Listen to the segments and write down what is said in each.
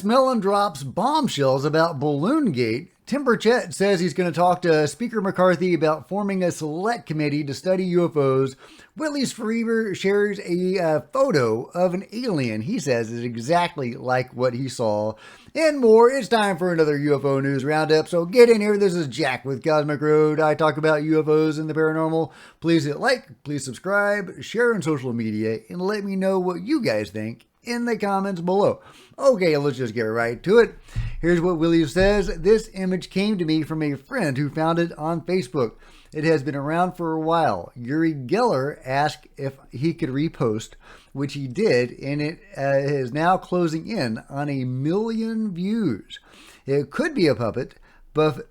Mellon drops bombshells about Balloon Gate. Tim Burchett says he's going to talk to Speaker McCarthy about forming a select committee to study UFOs. Whitley Strieber shares a photo of an alien he says is exactly like what he saw. And more. It's time for another UFO News Roundup, so get in here. This is Jack with Cosmic Road. I talk about UFOs and the paranormal. Please hit like, please subscribe, share on social media, and let me know what you guys think in the comments below. Okay, let's just get right to it. Here's what Willie says. This image came to me from a friend who found it on Facebook. It has been around for a while. Uri Geller asked if he could repost, which he did, and it is now closing in on 1 million views. It could be a puppet, but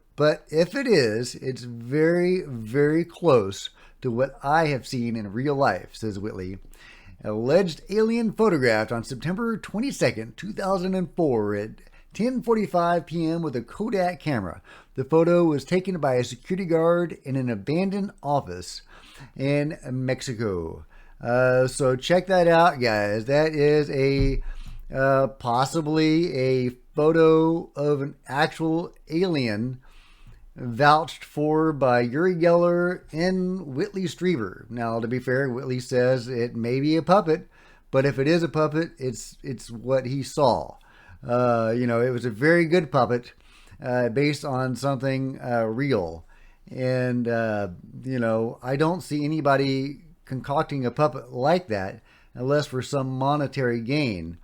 if it is, it's very, very close to what I have seen in real life, says Whitley. Alleged alien photographed on September 22nd, 2004 at 10:45 p.m. with a Kodak camera. The photo was taken by a security guard in an abandoned office in Mexico. So check that out, guys. That is a possibly a photo of an actual alien vouched for by Uri Geller and Whitley Strieber. Now, to be fair, Whitley says it may be a puppet, but if it is a puppet, it's what he saw. It was a very good puppet based on something real. And, I don't see anybody concocting a puppet like that unless for some monetary gain.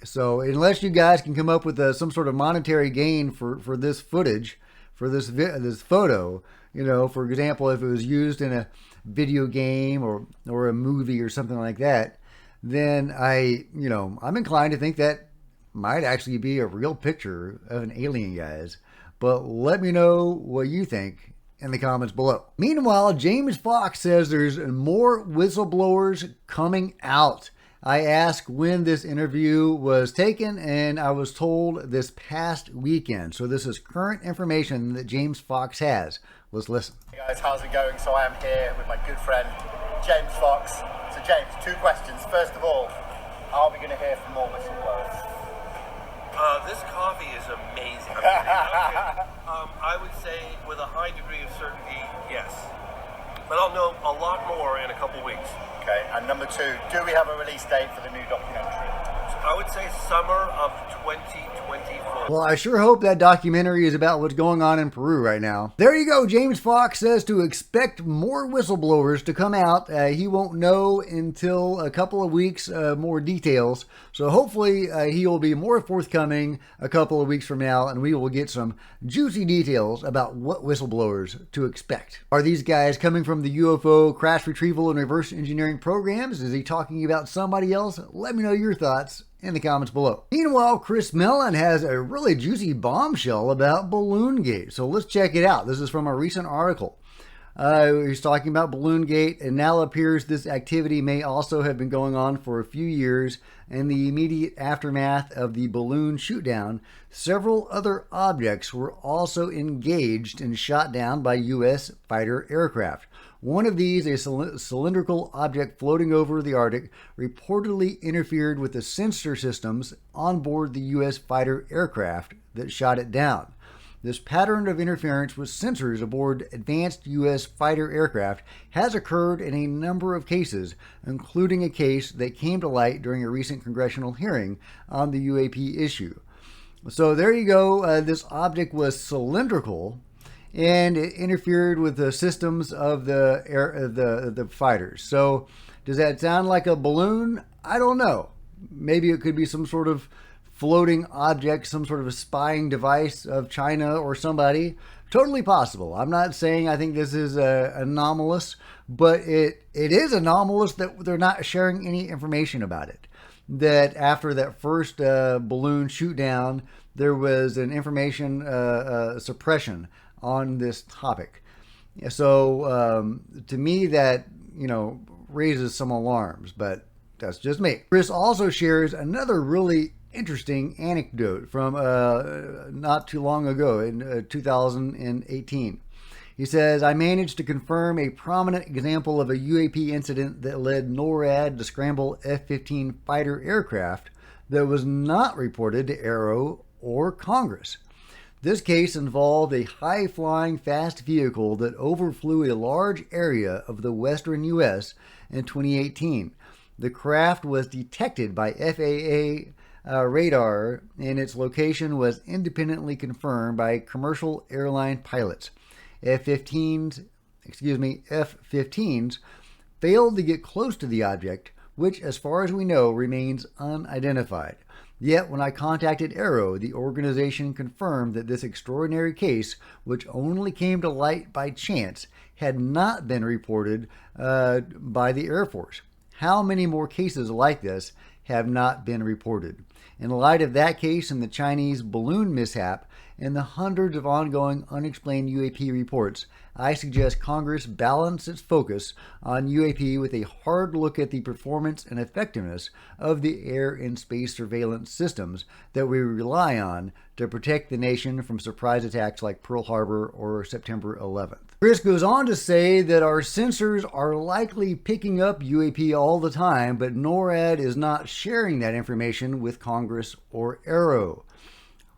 So unless you guys can come up with some sort of monetary gain for this footage, for this photo, for example, if it was used in a video game or a movie or something like that, then I'm inclined to think that might actually be a real picture of an alien, guys. But let me know what you think in the comments below. Meanwhile, James Fox says there's more whistleblowers coming out. I asked when this interview was taken, and I was told this past weekend. So this is current information that James Fox has. Let's listen. Hey guys, how's it going? So I am here with my good friend, James Fox. So James, 2 questions. First of all, are we going to hear from more whistleblowers? This coffee is amazing. I would say with a high degree of certainty, yes. But I'll know a lot more in a couple weeks. Okay, and number 2, do we have a release date for the new documentary? I would say summer of 2024. Well, I sure hope that documentary is about what's going on in Peru right now. There you go. James Fox says to expect more whistleblowers to come out. He won't know until a couple of weeks more details. So hopefully he will be more forthcoming a couple of weeks from now, and we will get some juicy details about what whistleblowers to expect. Are these guys coming from the UFO crash retrieval and reverse engineering programs? Is he talking about somebody else? Let me know your thoughts in the comments below. Meanwhile, Chris Mellon has a really juicy bombshell about Balloon Gate. So let's check it out. This is from a recent article. He's talking about Balloon Gate, and now appears this activity may also have been going on for a few years. In the immediate aftermath of the balloon shootdown, several other objects were also engaged and shot down by U.S. fighter aircraft. One of these, a cylindrical object floating over the Arctic, reportedly interfered with the sensor systems on board the U.S. fighter aircraft that shot it down. This pattern of interference with sensors aboard advanced U.S. fighter aircraft has occurred in a number of cases, including a case that came to light during a recent congressional hearing on the U.A.P. issue. So there you go. This object was cylindrical, and it interfered with the systems of the fighters. So does that sound like a balloon? I don't know. Maybe it could be some sort of floating object, some sort of a spying device of China or somebody. Totally possible. I'm not saying I think this is anomalous, but it is anomalous that they're not sharing any information about it. That after that first balloon shoot down, there was an information suppression on this topic. So to me, that raises some alarms, but that's just me. Chris also shares another really interesting anecdote from not too long ago in 2018. He says, I managed to confirm a prominent example of a UAP incident that led NORAD to scramble F-15 fighter aircraft that was not reported to AARO or Congress. This case involved a high-flying fast vehicle that overflew a large area of the western U.S. in 2018. The craft was detected by FAA radar, and its location was independently confirmed by commercial airline pilots. F-15s failed to get close to the object, which, as far as we know, remains unidentified. Yet, when I contacted AARO, the organization confirmed that this extraordinary case, which only came to light by chance, had not been reported by the Air Force. How many more cases like this have not been reported? In light of that case and the Chinese balloon mishap and the hundreds of ongoing unexplained UAP reports, I suggest Congress balance its focus on UAP with a hard look at the performance and effectiveness of the air and space surveillance systems that we rely on to protect the nation from surprise attacks like Pearl Harbor or September 11th. Chris goes on to say that our sensors are likely picking up UAP all the time, but NORAD is not sharing that information with Congress or AARO.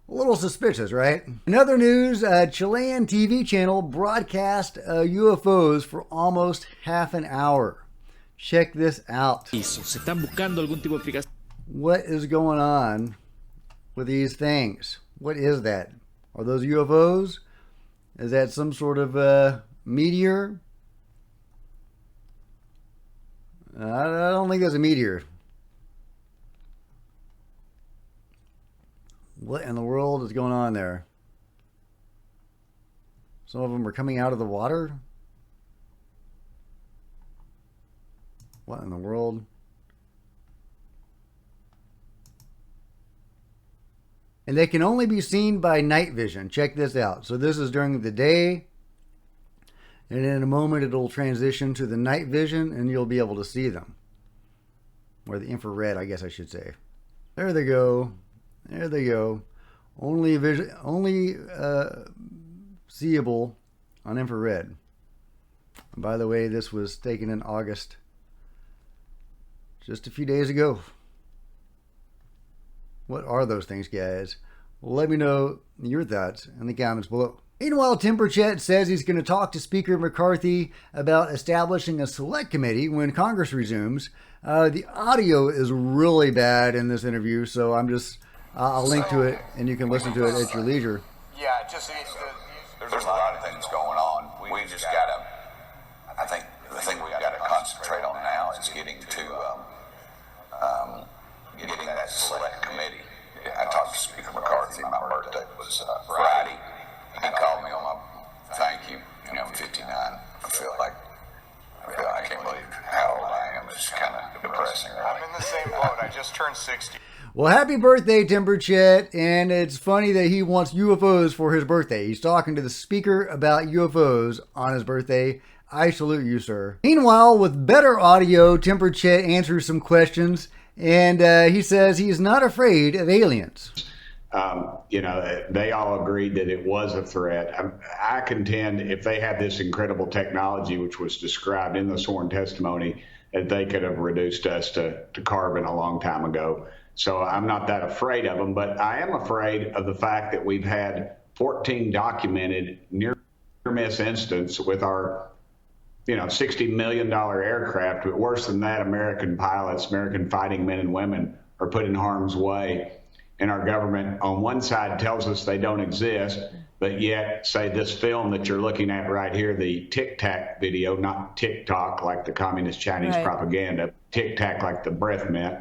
A little suspicious, right? In other news, a Chilean TV channel broadcast UFOs for almost half an hour. Check this out. What is going on with these things? What is that? Are those UFOs? Is that some sort of meteor? I don't think that's a meteor. What in the world is going on there? Some of them are coming out of the water? What in the world? And they can only be seen by night vision. Check this out. So this is during the day. And in a moment it'll transition to the night vision and you'll be able to see them. Or the infrared, I guess I should say. There they go. There they go. Only seeable on infrared. And by the way, this was taken in August, just a few days ago. What are those things, guys? Well, let me know your thoughts in the comments below. Meanwhile, Tim Burchett says he's going to talk to Speaker McCarthy about establishing a select committee when Congress resumes. The audio is really bad in this interview, so I'll link to it, and you can listen to it at your leisure. Yeah, there's a lot of things going on. We just got to, I think the thing we've got to concentrate on now is getting that select committee. I talked to Speaker McCarthy. My birthday was Friday. He called me on my thank you. I'm 59. I can't believe how old I am. It's kind of depressing. I'm in the same boat. I just turned 60. Well, happy birthday, Tim Burchett, and it's funny that he wants UFOs for his birthday. He's talking to the speaker about UFOs on his birthday. I salute you, sir. Meanwhile, with better audio, Tim Burchett answers some questions, and he says he's not afraid of aliens. They all agreed that it was a threat. I contend if they had this incredible technology, which was described in the sworn testimony, that they could have reduced us to carbon a long time ago. So I'm not that afraid of them, but I am afraid of the fact that we've had 14 documented near-miss incidents with our, $60 million aircraft. But worse than that, American pilots, American fighting men and women are put in harm's way. And our government on one side tells us they don't exist, but yet say this film that you're looking at right here, the Tic Tac video, not TikTok like the communist Chinese propaganda, Tic Tac like the breath mint,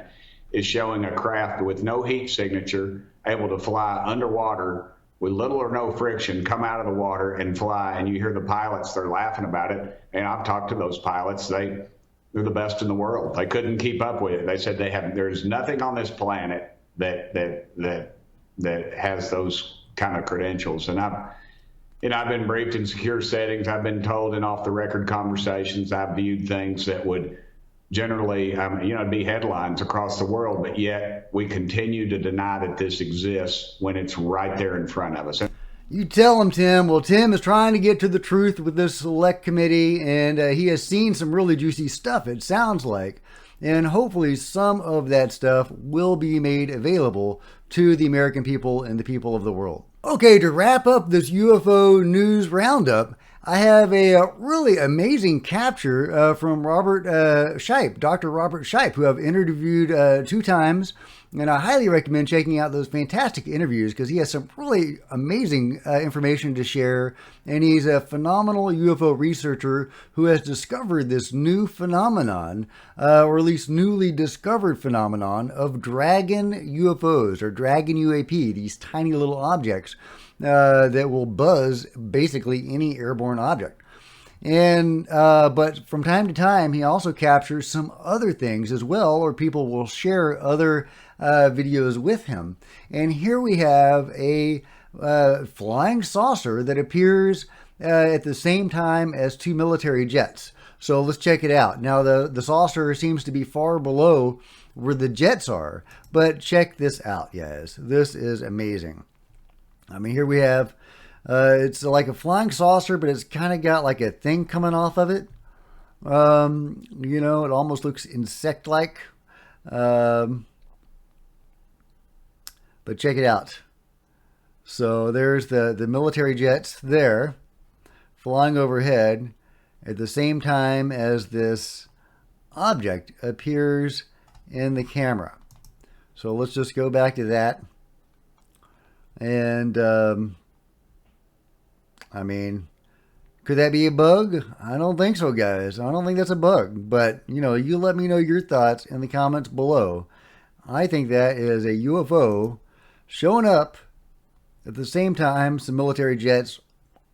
is showing a craft with no heat signature, able to fly underwater with little or no friction, come out of the water and fly. And you hear the pilots, they're laughing about it. And I've talked to those pilots. They're the best in the world. They couldn't keep up with it. They said there's nothing on this planet that has those kind of credentials. And I've been briefed in secure settings. I've been told in off the record conversations, I've viewed things that would generally, be headlines across the world, but yet we continue to deny that this exists when it's right there in front of us. You tell him, Tim. Well, Tim is trying to get to the truth with this select committee, and he has seen some really juicy stuff, it sounds like. And hopefully some of that stuff will be made available to the American people and the people of the world. Okay, to wrap up this UFO news roundup, I have a really amazing capture from Robert Shipe, Dr. Robert Shipe, who I've interviewed 2 times. And I highly recommend checking out those fantastic interviews because he has some really amazing information to share. And he's a phenomenal UFO researcher who has discovered this new phenomenon, or at least newly discovered phenomenon of dragon UFOs or dragon U.A.P, these tiny little objects that will buzz basically any airborne object. And but from time to time, he also captures some other things as well, or people will share other videos with him. And here we have a flying saucer that appears at the same time as 2 military jets. So let's check it out. Now the saucer seems to be far below where the jets are, but check this out, guys. This is amazing. I mean, here we have it's like a flying saucer, but it's kind of got like a thing coming off of it. You know, it almost looks insect-like. But check it out. So there's the military jets there flying overhead at the same time as this object appears in the camera. So let's just go back to that. And I mean, could that be a bug? I don't think so, guys. I don't think that's a bug. But, you know, you let me know your thoughts in the comments below. I think that is a UFO showing up at the same time some military jets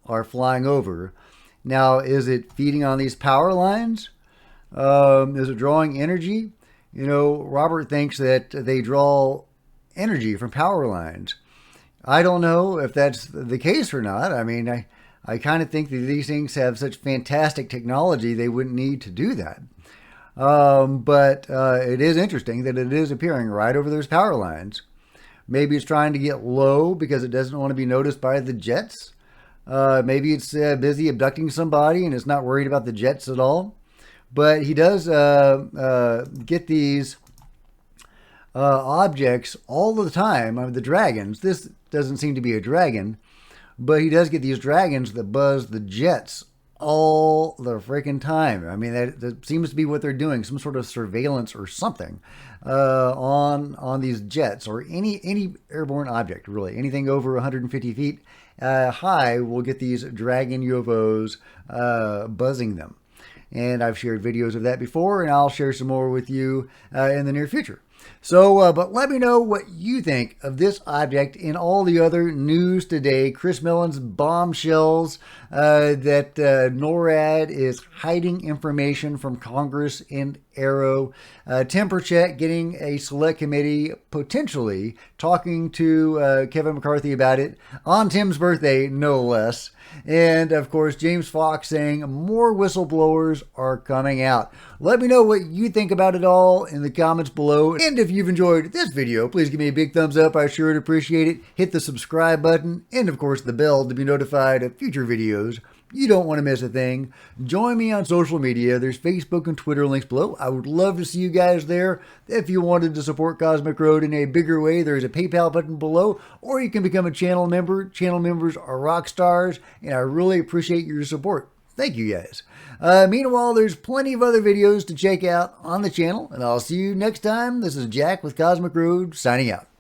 are flying over. Now, is it feeding on these power lines? Is it drawing energy? You know, Robert thinks that they draw energy from power lines. I don't know if that's the case or not. I mean, I kind of think that these things have such fantastic technology, they wouldn't need to do that. But it is interesting that it is appearing right over those power lines. Maybe it's trying to get low because it doesn't want to be noticed by the jets. Maybe it's busy abducting somebody and it's not worried about the jets at all. But he does get these objects all the time. I mean, the dragons. This doesn't seem to be a dragon, but he does get these dragons that buzz the jets all the freaking time. I mean, that seems to be what they're doing, some sort of surveillance or something on these jets or any airborne object, really. Anything over 150 feet high will get these dragon UFOs buzzing them. And I've shared videos of that before, and I'll share some more with you in the near future. So, but let me know what you think of this object and all the other news today. Chris Mellon's bombshells that NORAD is hiding information from Congress and Arrow. Tim Burchett getting a select committee, potentially talking to Kevin McCarthy about it on Tim's birthday, no less. And, of course, James Fox saying more whistleblowers are coming out. Let me know what you think about it all in the comments below. And if you've enjoyed this video, please give me a big thumbs up. I sure would appreciate it. Hit the subscribe button and, of course, the bell to be notified of future videos. You don't want to miss a thing. Join me on social media. There's Facebook and Twitter links below. I would love to see you guys there. If you wanted to support Cosmic Road in a bigger way, there's a PayPal button below, or you can become a channel member. Channel members are rock stars, and I really appreciate your support. Thank you, guys. Meanwhile, there's plenty of other videos to check out on the channel, and I'll see you next time. This is Jack with Cosmic Road, signing out.